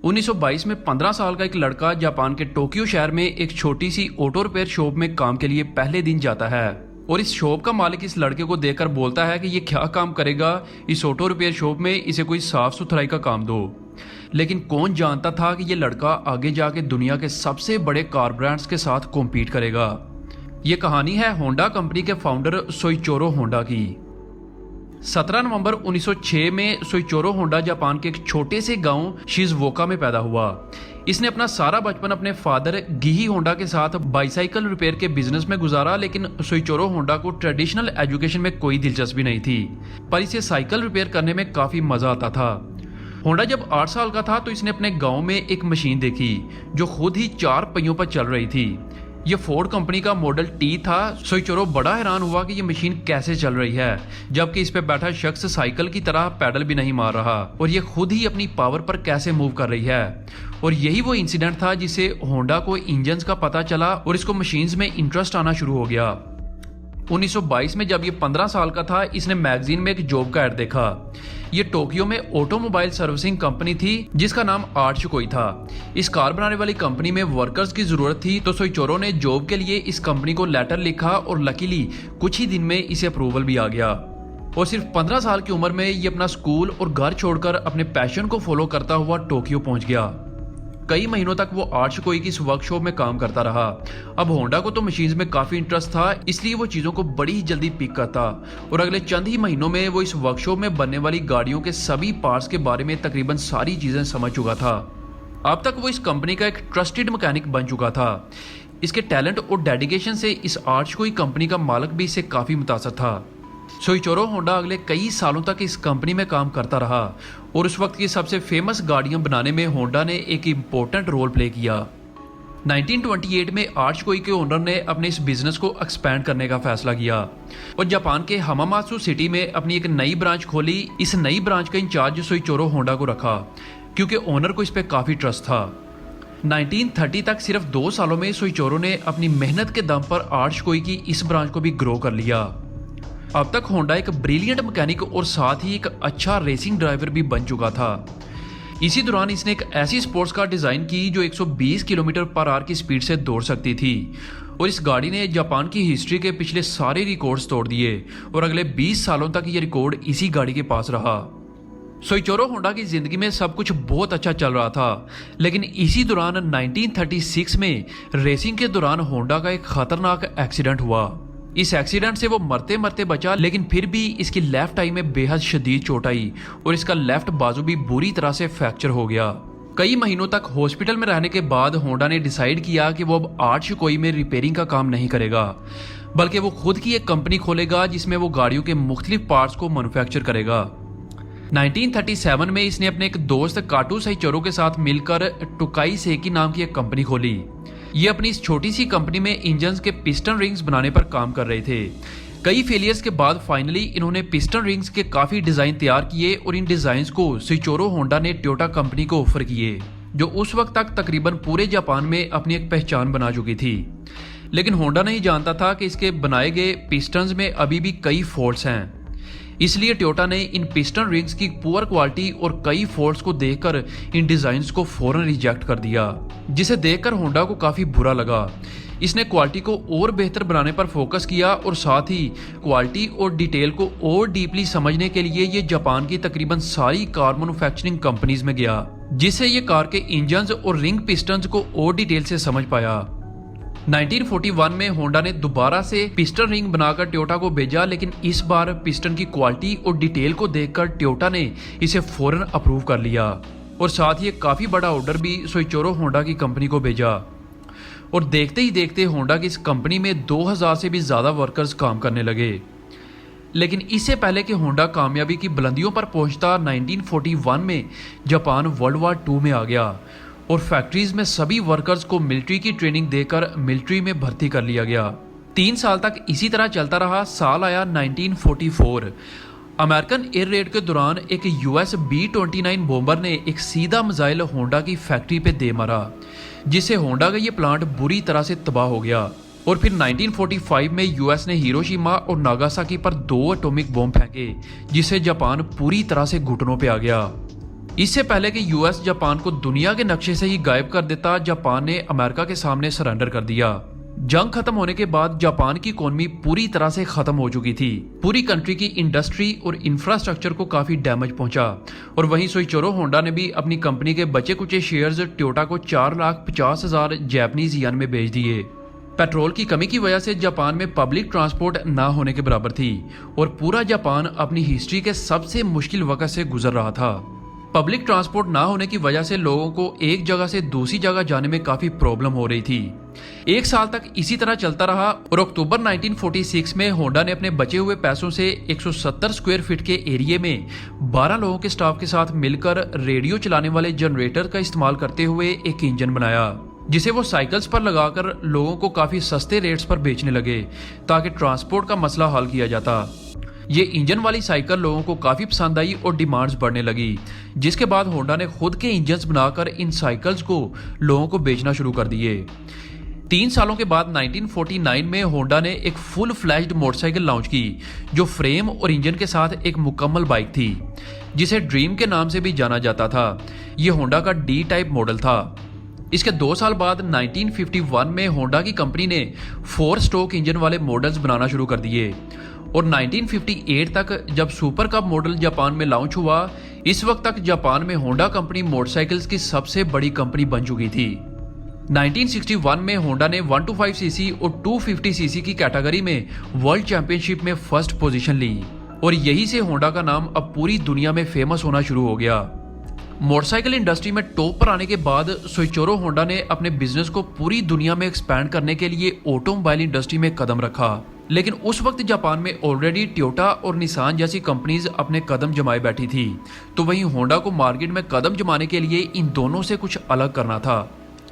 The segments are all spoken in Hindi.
1922 में 15 साल का एक लड़का जापान के टोक्यो शहर में एक छोटी सी ऑटो रिपेयर शॉप में काम के लिए पहले दिन जाता है और इस शॉप का मालिक इस लड़के को देखकर बोलता है कि ये क्या काम करेगा इस ऑटो रिपेयर शॉप में, इसे कोई साफ सुथराई का काम दो। लेकिन कौन जानता था कि ये लड़का आगे जाके दुनिया के सबसे बड़े कार ब्रांड्स के साथ कॉम्पीट करेगा। ये कहानी है होंडा कंपनी के फाउंडर सोइचिरो होंडा की। 17 नवंबर 1906 में सोइचिरो होंडा जापान के एक छोटे से गांव शिजुओका में पैदा हुआ। इसने अपना सारा बचपन अपने फादर गिही होंडा के साथ बाईसाइकिल रिपेयर के बिजनेस में गुजारा, लेकिन सोइचिरो होंडा को ट्रेडिशनल एजुकेशन में कोई दिलचस्पी नहीं थी, पर इसे साइकिल रिपेयर करने में काफी मजा आता था। होंडा जब 8 साल का था तो इसने अपने गांव में एक मशीन देखी जो खुद ही 4 पहियों पर चल रही थी। ये फोर्ड कंपनी का मॉडल टी था। सोइचिरो बड़ा हैरान हुआ कि ये मशीन कैसे चल रही है, जबकि इस पे बैठा शख्स साइकिल की तरह पैडल भी नहीं मार रहा और ये खुद ही अपनी पावर पर कैसे मूव कर रही है। और यही वो इंसिडेंट था जिससे होंडा को इंजन्स का पता चला और इसको मशीन्स में इंटरेस्ट आना शुरू हो गया। 1922 में जब ये 15 साल का था, इसने मैगजीन में एक जॉब का ऐड देखा। ये टोक्यो में ऑटोमोबाइल सर्विसिंग कंपनी थी जिसका नाम आर्चकोई था। इस कार बनाने वाली कंपनी में वर्कर्स की जरूरत थी, तो सोइचिरो ने जॉब के लिए इस कंपनी को लेटर लिखा और लकीली कुछ ही दिन में इसे अप्रूवल भी आ गया। और सिर्फ 15 साल की उम्र में ये अपना स्कूल और घर छोड़कर अपने पैशन को फॉलो करता हुआ टोक्यो पहुंच गया। कई महीनों तक वो आर्चकोई की इस वर्कशॉप में काम करता रहा। अब होंडा को तो मशीन्स में काफी इंटरेस्ट था, इसलिए वो चीजों को बड़ी ही जल्दी पिक करता और अगले चंद ही महीनों में वो इस वर्कशॉप में बनने वाली गाड़ियों के सभी पार्ट्स के बारे में तकरीबन सारी चीजें समझ चुका था। अब तक वो इस कंपनी का एक ट्रस्टेड मैकेनिक बन चुका था। इसके टैलेंट और डेडिकेशन से इस आर्चकोई कंपनी का मालिक भी इससे काफी मुतासर था। सोइचिरो होंडा अगले कई सालों तक इस कंपनी में काम करता रहा और उस वक्त की सबसे फेमस गाड़ियां बनाने में होंडा ने एक इम्पोर्टेंट रोल प्ले किया। 1928 में आर्चकोई के ओनर ने अपने इस बिजनेस को एक्सपैंड करने का फैसला किया और जापान के हमामात्सु सिटी में अपनी एक नई ब्रांच खोली। इस नई ब्रांच का इंचार्ज सोइचिरो होंडा को रखा क्योंकि ओनर को इस पर काफी ट्रस्ट था। 1930 तक सिर्फ 2 सालों में सोइचिरो ने अपनी मेहनत के दम पर आर्चकोई की इस ब्रांच को भी ग्रो कर लिया। अब तक होंडा एक ब्रिलियंट मैकेनिक और साथ ही एक अच्छा रेसिंग ड्राइवर भी बन चुका था। इसी दौरान इसने एक ऐसी स्पोर्ट्स कार डिजाइन की जो 120 किलोमीटर पर आवर की स्पीड से दौड़ सकती थी और इस गाड़ी ने जापान की हिस्ट्री के पिछले सारे रिकॉर्ड्स तोड़ दिए और अगले 20 सालों तक ये रिकॉर्ड इसी गाड़ी के पास रहा। सोइचिरो होंडा की जिंदगी में सब कुछ बहुत अच्छा चल रहा था, लेकिन इसी दौरान 1936 में रेसिंग के दौरान होंडा का एक खतरनाक एक्सीडेंट हुआ। इस एक्सीडेंट से वो मरते मरते बचा, लेकिन फिर भी इसकी लेफ्ट आई में बेहद शदीद चोट आई और इसका लेफ्ट बाजू भी बुरी तरह से फ्रैक्चर हो गया। कई महीनों तक हॉस्पिटल में रहने के बाद होंडा ने डिसाइड किया कि वो अब आर्चकोई में रिपेयरिंग का काम नहीं करेगा, बल्कि वो खुद की एक कंपनी खोलेगा जिसमें वो गाड़ियों के मुख्तलिफ पार्ट्स को मैन्युफैक्चर करेगा। 1937 में इसने अपने एक दोस्त काटू सोइचिरो के साथ मिलकर टोकाई सेकी नाम की एक कंपनी खोली। ये अपनी इस छोटी सी कंपनी में इंजन्स के पिस्टन रिंग्स बनाने पर काम कर रहे थे। कई फेलियर्स के बाद फाइनली इन्होंने पिस्टन रिंग्स के काफी डिजाइन तैयार किए और इन डिजाइन्स को सोइचिरो होंडा ने टोयोटा कंपनी को ऑफर किए, जो उस वक्त तक तकरीबन पूरे जापान में अपनी एक पहचान बना चुकी थी। लेकिन होंडा नहीं जानता था कि इसके बनाए गए पिस्टन्स में अभी भी कई फॉल्ट्स हैं। इसलिए टोयोटा ने इन पिस्टन रिंग्स की पुअर क्वालिटी और कई फॉल्ट्स को देखकर इन डिजाइन्स को फौरन रिजेक्ट कर दिया, जिसे देखकर होंडा को काफी बुरा लगा। इसने क्वालिटी को और बेहतर बनाने पर फोकस किया और साथ ही क्वालिटी और डिटेल को और डीपली समझने के लिए ये जापान की तकरीबन सारी कार मैन्युफैक्चरिंग कंपनीज में गया, जिससे ये कार के इंजन्स और रिंग पिस्टन्स को और डिटेल से समझ पाया। 1941 में होंडा ने दोबारा से पिस्टन रिंग बनाकर टोयोटा को भेजा, लेकिन इस बार पिस्टन की क्वालिटी और डिटेल को देखकर टोयोटा ने इसे फौरन अप्रूव कर लिया और साथ ही एक काफी बड़ा ऑर्डर भी सोइचिरो होंडा की कंपनी को भेजा। और देखते ही देखते होंडा की इस कंपनी में 2000 से भी ज्यादा वर्कर्स काम करने लगे। लेकिन इससे पहले कि होंडा कामयाबी की बुलंदियों पर पहुंचता, 1941 में जापान वर्ल्ड वार 2 में आ गया और फैक्ट्रीज में सभी वर्कर्स को मिलिट्री की ट्रेनिंग देकर मिलिट्री में भर्ती कर लिया गया। 3 साल तक इसी तरह चलता रहा। साल आया 1944। अमेरिकन एयर रेड के दौरान एक US B-29 बॉम्बर ने एक सीधा मिसाइल होंडा की फैक्ट्री पे दे मारा, जिससे होंडा का ये प्लांट बुरी तरह से तबाह हो गया। और फिर 1945 में US ने हिरोशिमा और नागासाकी पर 2 एटॉमिक बॉम्ब फेंके, जिससे जापान पूरी तरह से घुटनों पे आ गया। इससे पहले कि यूएस जापान को दुनिया के नक्शे से ही गायब कर देता, जापान ने अमेरिका के सामने सरेंडर कर दिया। जंग खत्म होने के बाद जापान की इकोनॉमी पूरी तरह से खत्म हो चुकी थी। पूरी कंट्री की इंडस्ट्री और इंफ्रास्ट्रक्चर को काफी डैमेज पहुंचा। और वहीं सोइचिरो होंडा ने भी अपनी कंपनी के बचे कुचे शेयर्स टोयोटा को 4,50,000 जापानीज येन में बेच दिए। पेट्रोल की कमी की वजह से जापान में पब्लिक ट्रांसपोर्ट ना होने के बराबर थी और पूरा जापान अपनी हिस्ट्री के सबसे मुश्किल वक्त से गुजर रहा था। पब्लिक ट्रांसपोर्ट ना होने की वजह से लोगों को एक जगह से दूसरी जगह जाने में काफी प्रॉब्लम हो रही थी। एक साल तक इसी तरह चलता रहा और अक्टूबर 1946 में होंडा ने अपने बचे हुए पैसों से 170 स्क्वायर फीट के एरिया में 12 लोगों के स्टाफ के साथ मिलकर रेडियो चलाने वाले जनरेटर का इस्तेमाल करते हुए एक इंजन बनाया, जिसे वो साइकिल्स पर लगाकर लोगों को काफी सस्ते रेट्स पर बेचने लगे ताकि ट्रांसपोर्ट का मसला हल किया जाता। ये इंजन वाली साइकिल लोगों को काफी पसंद आई और डिमांड्स बढ़ने लगी, जिसके बाद होंडा ने खुद के इंजन्स बनाकर इन साइकिल्स को लोगों को बेचना शुरू कर दिए। 3 सालों के बाद 1949 में होंडा ने एक फुल फ्लैश्ड मोटरसाइकिल लॉन्च की, जो फ्रेम और इंजन के साथ एक मुकम्मल बाइक थी, जिसे ड्रीम के नाम से भी जाना जाता था। ये होंडा का डी टाइप मॉडल था। इसके 2 साल बाद 1951 में होंडा की कंपनी ने 4 स्ट्रोक इंजन वाले मॉडल्स बनाना शुरू कर दिए और 1958 तक जब सुपर कप मॉडल जापान में लॉन्च हुआ, इस वक्त तक जापान में होंडा कंपनी मोटरसाइकिल्स की सबसे बड़ी कंपनी बन चुकी थी। 1961 में होंडा ने 125 सीसी और 250 सीसी की कैटेगरी में वर्ल्ड चैंपियनशिप में फर्स्ट पोजीशन ली और यही से होंडा का नाम अब पूरी दुनिया में फेमस होना शुरू हो गया। मोटरसाइकिल इंडस्ट्री में टॉप पर आने के बाद सोइचिरो होंडा ने अपने बिजनेस को पूरी दुनिया में एक्सपैंड करने के लिए ऑटोमोबाइल इंडस्ट्री में कदम रखा, लेकिन उस वक्त जापान में ऑलरेडी टोयोटा और निसान जैसी कंपनीज अपने कदम जमाए बैठी थी, तो वहीं होंडा को मार्केट में कदम जमाने के लिए इन दोनों से कुछ अलग करना था।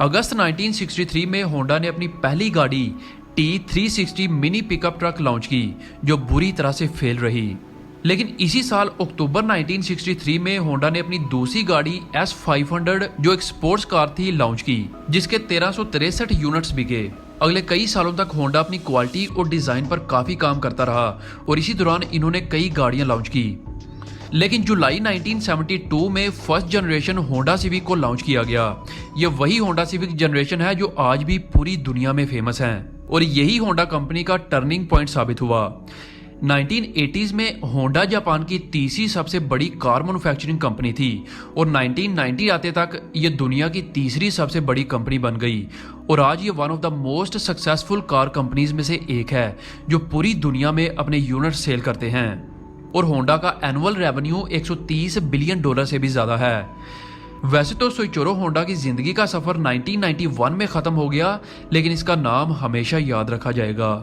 अगस्त 1963 में होंडा ने अपनी पहली गाड़ी T360 mini pickup truck launch की, जो बुरी तरह से फेल रही। लेकिन इसी साल अक्टूबर 1963 में होंडा ने अपनी दूसरी गाड़ी S500 जो एक स्पोर्ट्स कार थी लॉन्च की, जिसके 1363 यूनिट्स बिके। अगले कई सालों तक होंडा अपनी क्वालिटी और डिजाइन पर काफी काम करता रहा और इसी दौरान इन्होंने कई गाड़ियां लॉन्च की। लेकिन जुलाई 1972 में फर्स्ट जनरेशन होंडा सिविक को लॉन्च किया गया। यह वही होंडा सिविक जनरेशन है जो आज भी पूरी दुनिया में फेमस है और यही होंडा कंपनी का टर्निंग पॉइंट साबित हुआ। 1980s में होंडा जापान की तीसरी सबसे बड़ी कार मैन्युफैक्चरिंग कंपनी थी और 1990 आते तक ये दुनिया की तीसरी सबसे बड़ी कंपनी बन गई और आज ये one of the most successful car companies में से एक है जो पूरी दुनिया में अपने यूनिट सेल करते हैं और होंडा का एनुअल रेवेन्यू $130 बिलियन से भी ज्यादा है। वैसे तो सोइचिरो होंडा की जिंदगी का सफर 1991 में खत्म हो गया, लेकिन इसका नाम हमेशा याद रखा जाएगा।